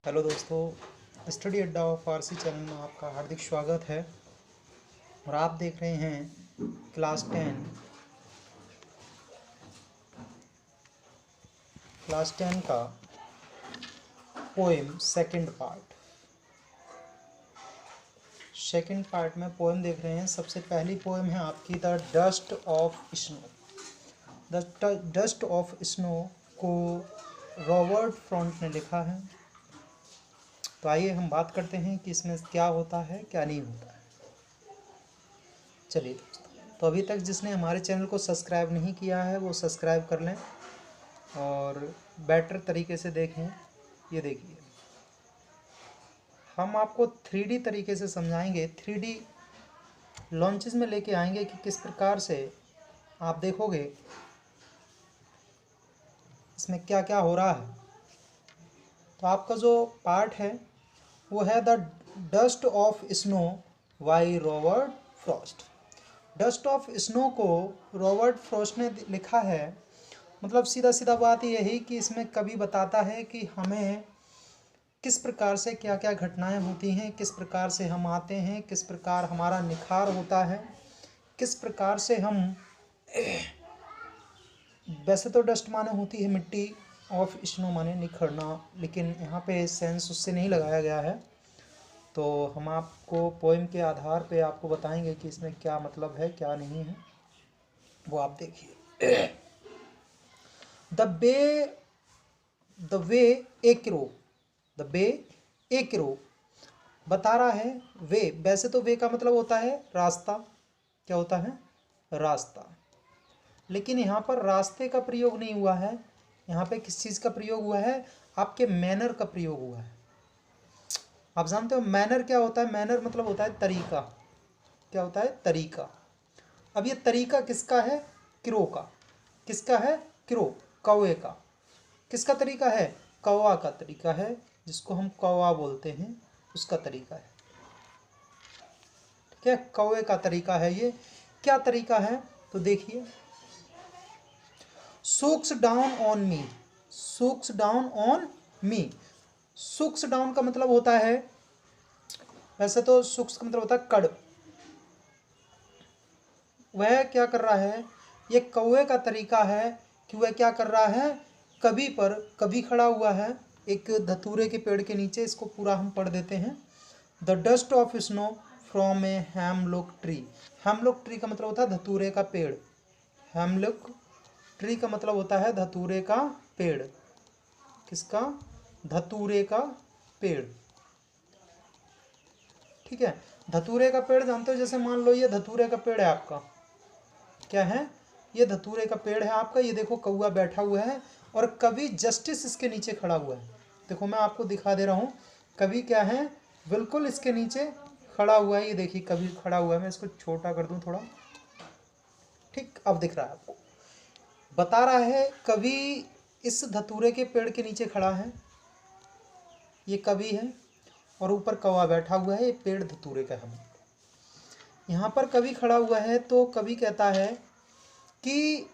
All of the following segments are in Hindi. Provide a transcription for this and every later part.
हेलो दोस्तों, स्टडी अड्डा और फारसी चैनल में आपका हार्दिक स्वागत है। और आप देख रहे हैं क्लास 10 का पोएम सेकंड पार्ट में पोएम देख रहे हैं। सबसे पहली पोएम है आपकी the dust of snow. The dust of snow को रॉबर्ट फ्रॉस्ट ने लिखा है। तो आइए हम बात करते हैं कि इसमें क्या होता है क्या नहीं होता है। चलिए दोस्तों, तो अभी तक जिसने हमारे चैनल को सब्सक्राइब नहीं किया है वो सब्सक्राइब कर लें और बेटर तरीके से देखें। ये देखिए, हम आपको 3D तरीके से समझाएंगे, 3D लॉन्चेस में लेके आएंगे कि किस प्रकार से आप देखोगे इसमें क्या क्या हो रहा है। तो आपका जो पार्ट है वो है the dust of snow by Robert Frost. Dust of snow को रॉबर्ट फ्रॉस्ट ने लिखा है। मतलब सीधा सीधा बात यही कि इसमें कवि बताता है कि हमें किस प्रकार से क्या क्या घटनाएं होती हैं, किस प्रकार से हम आते हैं, किस प्रकार हमारा निखार होता है, किस प्रकार से हम वैसे तो डस्ट माने होती है मिट्टी, ऑफ स्नो माने निखरना, लेकिन यहाँ पे सेंस उससे नहीं लगाया गया है। तो हम आपको पोएम के आधार पे आपको बताएंगे कि इसमें क्या मतलब है क्या नहीं है, वो आप देखिए। द वे ए क्रो बता रहा है। वे, वैसे तो वे का मतलब होता है रास्ता। क्या होता है? रास्ता। लेकिन यहाँ पर रास्ते का प्रयोग नहीं हुआ है। यहाँ पे किस चीज़ का प्रयोग हुआ है? आपके मैनर का प्रयोग हुआ है। आप जानते हो मैनर क्या होता है? मैनर मतलब होता है तरीका। क्या होता है? तरीका। अब ये तरीका किसका है? क्रो का। किसका है? क्रो, कौवे का। किसका तरीका है? कौवा का तरीका है, जिसको हम कौवा बोलते हैं, उसका तरीका है। ठीक है, कौवे का तरीका है ये। क्या तरीका है? तो देखिए, sucks down on me. Sucks down on me. Sucks down का मतलब होता है, वैसे तो सूक्स का मतलब होता है कड़। वह क्या कर रहा है? ये कौवे का तरीका है कि वह क्या कर रहा है? कभी पर कभी खड़ा हुआ है एक धतूरे के पेड़ के नीचे। इसको पूरा हम पढ़ देते हैं। The dust of snow from A hemlock tree. Hemlock tree का मतलब होता है धतूरे का पेड़। हैमलॉक ट्री का मतलब होता है धतूरे का पेड़। किसका? धतूरे का पेड़। ठीक है, धतूरे का पेड़ जानते हो? जैसे मान लो ये धतूरे का पेड़ है आपका। क्या है? ये धतूरे का पेड़ है आपका। ये देखो कौवा बैठा हुआ है और कवि जस्टिस इसके नीचे खड़ा हुआ है। देखो मैं आपको दिखा दे रहा हूँ। कवि क्या है? बिल्कुल इसके नीचे खड़ा हुआ है। ये देखिए कवि खड़ा हुआ है। मैं इसको छोटा कर दूं थोड़ा। ठीक, अब दिख रहा है आपको। बता रहा है कवि इस धतूरे के पेड़ के नीचे खड़ा है। ये कवि है और ऊपर कौवा बैठा हुआ है। ये पेड़ धतूरे का है। यहाँ पर कवि खड़ा हुआ है तो कवि कहता है कि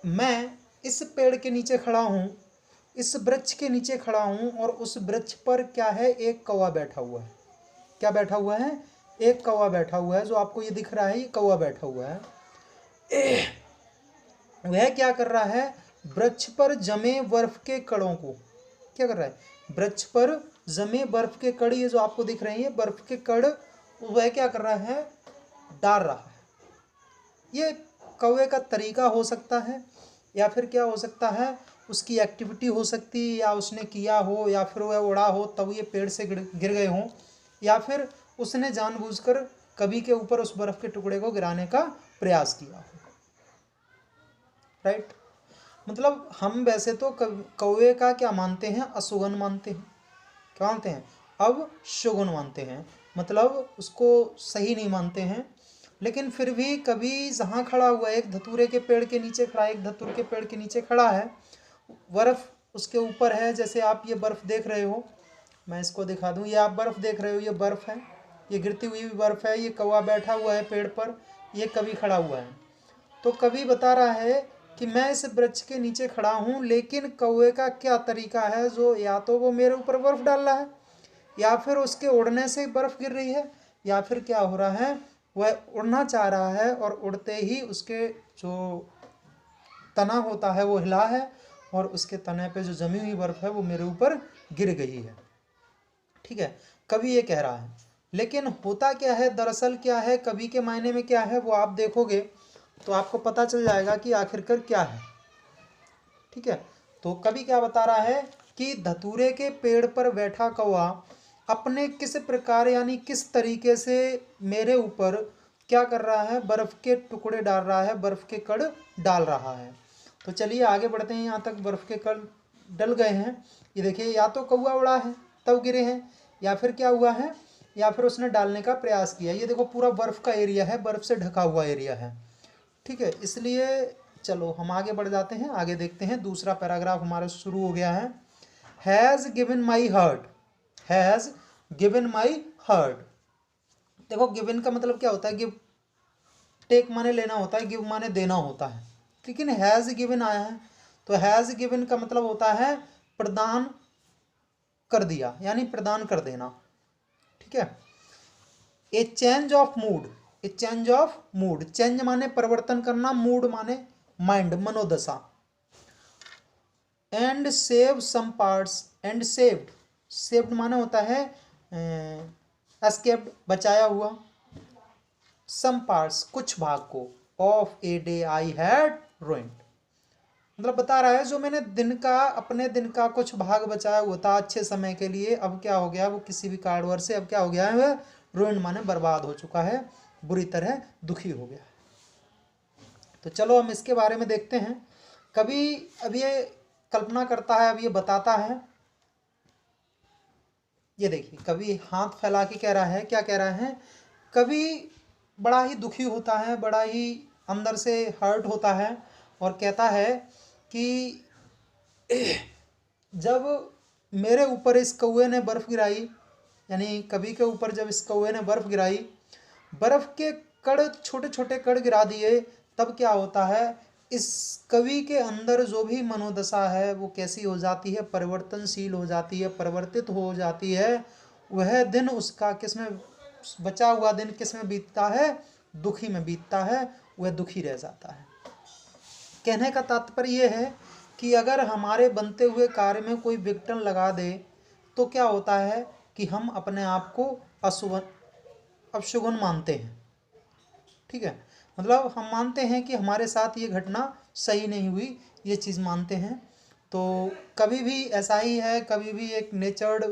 मैं इस पेड़ के नीचे खड़ा हूँ, इस वृक्ष के नीचे खड़ा हूँ, और उस वृक्ष पर क्या है? एक कौवा बैठा हुआ है। क्या बैठा हुआ है? एक कौवा बैठा हुआ है। जो आपको ये दिख रहा है, ये कौवा बैठा हुआ है। वह क्या कर रहा है? वृक्ष पर जमे बर्फ के कणों को क्या कर रहा है? वृक्ष पर जमे बर्फ के कण, ये जो आपको दिख रहे हैं ये बर्फ के कण, वह क्या कर रहा है? डाल रहा है। ये कौवे का तरीका हो सकता है, या फिर क्या हो सकता है? उसकी एक्टिविटी हो सकती है, या उसने किया हो, या फिर वह उड़ा हो तब ये पेड़ से गिर गए हों, या फिर उसने जानबूझकर कवि के ऊपर उस बर्फ के टुकड़े को गिराने का प्रयास किया हो। राइट। मतलब हम वैसे तो कौवे का क्या मानते हैं? अशुगन मानते हैं। क्या मानते हैं? अब शुगुन मानते हैं, मतलब उसको सही नहीं मानते हैं। लेकिन फिर भी कभी जहाँ खड़ा हुआ है, एक धतूरे के पेड़ के नीचे खड़ा है, एक धतूर के पेड़ के नीचे खड़ा है, बर्फ उसके ऊपर है। जैसे आप ये बर्फ़ देख रहे हो, मैं इसको दिखा दूँ। ये आप बर्फ़ देख रहे हो, ये बर्फ़ है, ये गिरती हुई बर्फ़ है। ये कौवा बैठा हुआ है पेड़ पर, ये कवि खड़ा हुआ है। तो कवि बता रहा है कि मैं इस वृक्ष के नीचे खड़ा हूँ, लेकिन कौवे का क्या तरीका है जो या तो वो मेरे ऊपर बर्फ़ डाल रहा है, या फिर उसके उड़ने से बर्फ़ गिर रही है, या फिर क्या हो रहा है, वह उड़ना चाह रहा है और उड़ते ही उसके जो तना होता है वो हिला है और उसके तने पे जो जमी हुई बर्फ़ है वो मेरे ऊपर गिर गई है। ठीक है, कवि ये कह रहा है। लेकिन होता क्या है, दरअसल क्या है, कवि के मायने में क्या है वो आप देखोगे तो आपको पता चल जाएगा कि आखिरकार क्या है। ठीक है, तो कवि क्या बता रहा है कि धतूरे के पेड़ पर बैठा कौवा अपने किस प्रकार यानी किस तरीके से मेरे ऊपर क्या कर रहा है, बर्फ के टुकड़े डाल रहा है, बर्फ के कण डाल रहा है। तो चलिए आगे बढ़ते हैं। यहाँ तक बर्फ के कण डल गए हैं। ये देखिए, या तो कौवा उड़ा है तब गिरे हैं, या फिर क्या हुआ है, या फिर उसने डालने का प्रयास किया। ये देखो पूरा बर्फ का एरिया है, बर्फ से ढका हुआ एरिया है। ठीक है, इसलिए चलो हम आगे बढ़ जाते हैं, आगे देखते हैं। दूसरा पैराग्राफ हमारा शुरू हो गया है। Has given my heart, has given my heart. देखो गिवन का मतलब क्या होता है, गिव, टेक माने लेना होता है, गिव माने देना होता है। लेकिन हैज़ गिवन आया है तो हैज़ गिवन का मतलब होता है प्रदान कर दिया, यानी प्रदान कर देना। ठीक है, a change of mood, a change of mood, change माने परिवर्तन करना, मूड माने माइंड, मनोदशा। And save some parts, and saved, saved माने होता है एस्केप्ड, बचाया हुआ, सम पार्ट्स कुछ भाग को, of a day I had ruined, मतलब बता रहा है जो मैंने दिन का, अपने दिन का कुछ भाग बचाया हुआ था अच्छे समय के लिए, अब क्या हो गया, वो किसी भी कारणवश से अब क्या हो गया है, रुइंड माने बर्बाद हो चुका है, बुरी तरह दुखी हो गया। तो चलो हम इसके बारे में देखते हैं। कभी अब ये कल्पना करता है, अब ये बताता है। ये देखिए, कभी हाथ फैला के कह रहा है, क्या कह रहा है, कभी बड़ा ही दुखी होता है, बड़ा ही अंदर से हर्ट होता है और कहता है कि जब मेरे ऊपर इस कौवे ने बर्फ़ गिराई, यानी कवि के ऊपर जब इस कौवे ने बर्फ़ गिराई, बर्फ़ के कण, छोटे छोटे कण गिरा दिए, तब क्या होता है, इस कवि के अंदर जो भी मनोदशा है वो कैसी हो जाती है, परिवर्तनशील हो जाती है, परिवर्तित हो जाती है। वह दिन उसका किस में, बचा हुआ दिन किस में बीतता है, दुखी में बीतता है, वह दुखी रह जाता है। कहने का तात्पर्य यह है कि अगर हमारे बनते हुए कार्य में कोई विघटन लगा दे तो क्या होता है कि हम अपने आप को अपशगुन मानते हैं। ठीक है, मतलब हम मानते हैं कि हमारे साथ ये घटना सही नहीं हुई, ये चीज़ मानते हैं। तो कभी भी ऐसा ही है, कभी भी एक नेचर्ड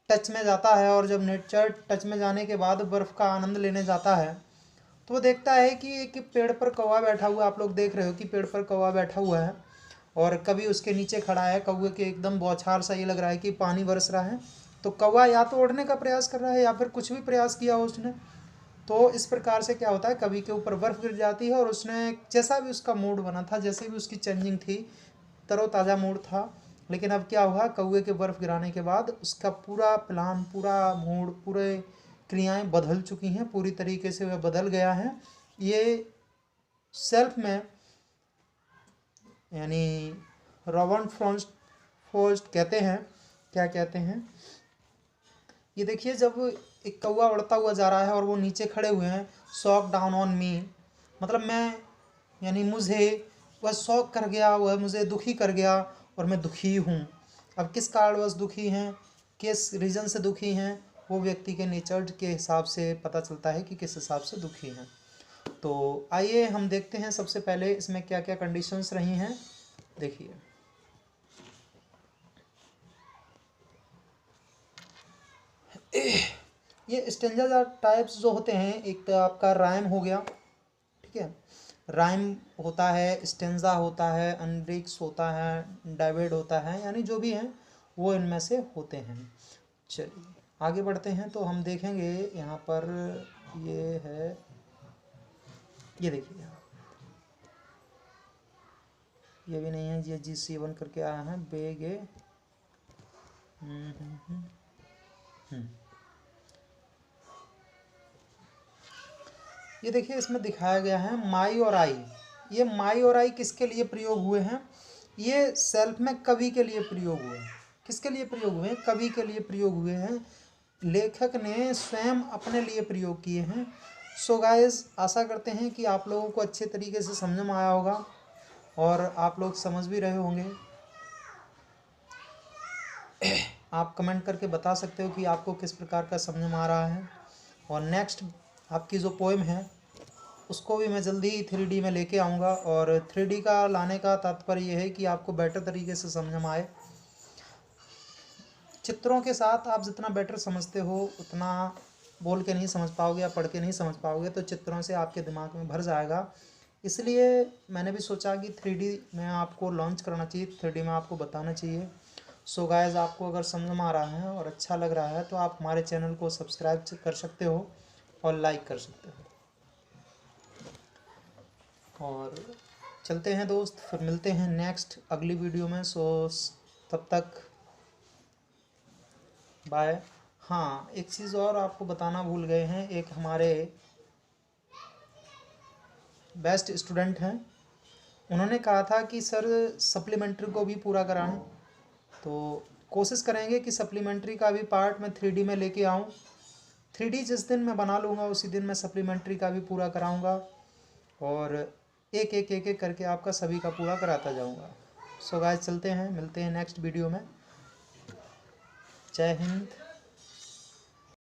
टच में जाता है, और जब नेचर टच में जाने के बाद बर्फ़ का आनंद लेने जाता है तो वो देखता है कि एक पेड़ पर कौवा बैठा हुआ, आप लोग देख रहे हो कि पेड़ पर कौवा बैठा हुआ है और कभी उसके नीचे खड़ा है, कौवे के एकदम बौछार सा ये लग रहा है कि पानी बरस रहा है। तो कौवा या तो उड़ने का प्रयास कर रहा है या फिर कुछ भी प्रयास किया हो उसने। तो इस प्रकार से क्या होता है, कवि के ऊपर बर्फ़ गिर जाती है और उसने जैसा भी उसका मूड बना था, जैसे भी उसकी चेंजिंग थी, तरोताज़ा मूड था, लेकिन अब क्या हुआ, कौवे के बर्फ़ गिराने के बाद उसका पूरा प्लान, पूरा मूड, पूरे क्रियाएं बदल चुकी हैं, पूरी तरीके से वह बदल गया है। ये सेल्फ में यानी रॉबर्ट फ्रॉस्ट कहते हैं, क्या कहते हैं, ये देखिए, जब एक कौवा उड़ता हुआ जा रहा है और वो नीचे खड़े हुए हैं, शॉक डाउन ऑन मी, मतलब मैं, यानी मुझे वह शौक कर गया, वह मुझे दुखी कर गया और मैं दुखी हूँ। अब किस कारणवश दुखी हैं, किस रीज़न से दुखी हैं, वो व्यक्ति के नेचर के हिसाब से पता चलता है कि किस हिसाब से दुखी हैं। तो आइए हम देखते हैं सबसे पहले इसमें क्या क्या कंडीशंस रही हैं। देखिए, ये स्टेंजा टाइप्स जो होते हैं, एक तो आपका राइम हो गया। ठीक है, राइम होता है, स्टेंजा होता है, अनब्रिक्स होता है, डाइवेड होता है, यानी जो भी हैं वो इनमें से होते हैं। चलिए आगे बढ़ते हैं तो हम देखेंगे यहाँ पर, ये है, ये देखिए यहाँ, ये भी नहीं है, ये G7 करके आया है, बेगे। ये देखिए, इसमें दिखाया गया है माई और आई, ये माई और आई किसके लिए प्रयोग हुए हैं? ये सेल्फ में कवि के लिए प्रयोग हुए हैं। किसके लिए प्रयोग हुए हैं? कवि के लिए प्रयोग हुए हैं। लेखक ने स्वयं अपने लिए प्रयोग किए हैं। सो गाइस, आशा करते हैं कि आप लोगों को अच्छे तरीके से समझ में आया होगा और आप लोग समझ भी रहे होंगे। आप कमेंट करके बता सकते हो कि आपको किस प्रकार का समझ में आ रहा है। और नेक्स्ट आपकी जो पोएम है उसको भी मैं जल्दी ही 3D में लेके आऊँगा। और 3D का लाने का तात्पर्य यह है कि आपको बेटर तरीके से समझ में आए। चित्रों के साथ आप जितना बेटर समझते हो उतना बोल के नहीं समझ पाओगे या पढ़ के नहीं समझ पाओगे, तो चित्रों से आपके दिमाग में भर जाएगा। इसलिए मैंने भी सोचा कि 3D में आपको लॉन्च करना चाहिए, 3D में आपको बताना चाहिए। सो गाइस, आपको अगर समझ में आ रहा है और अच्छा लग रहा है तो आप हमारे चैनल को सब्सक्राइब कर सकते हो और लाइक कर सकते हो। और चलते हैं दोस्त, फिर मिलते हैं नेक्स्ट अगली वीडियो में। सो तब तक बाय। हाँ, एक चीज़ और आपको बताना भूल गए हैं। एक हमारे बेस्ट स्टूडेंट हैं, उन्होंने कहा था कि सर सप्लीमेंट्री को भी पूरा कराएं, तो कोशिश करेंगे कि सप्लीमेंट्री का भी पार्ट मैं 3D में लेके आऊँ। 3D जिस दिन मैं बना लूँगा उसी दिन मैं सप्लीमेंट्री का भी पूरा कराऊँगा और एक एक एक एक करके आपका सभी का पूरा कराता जाऊँगा। सो गाइस, चलते हैं, मिलते हैं नेक्स्ट वीडियो में। जय हिंद।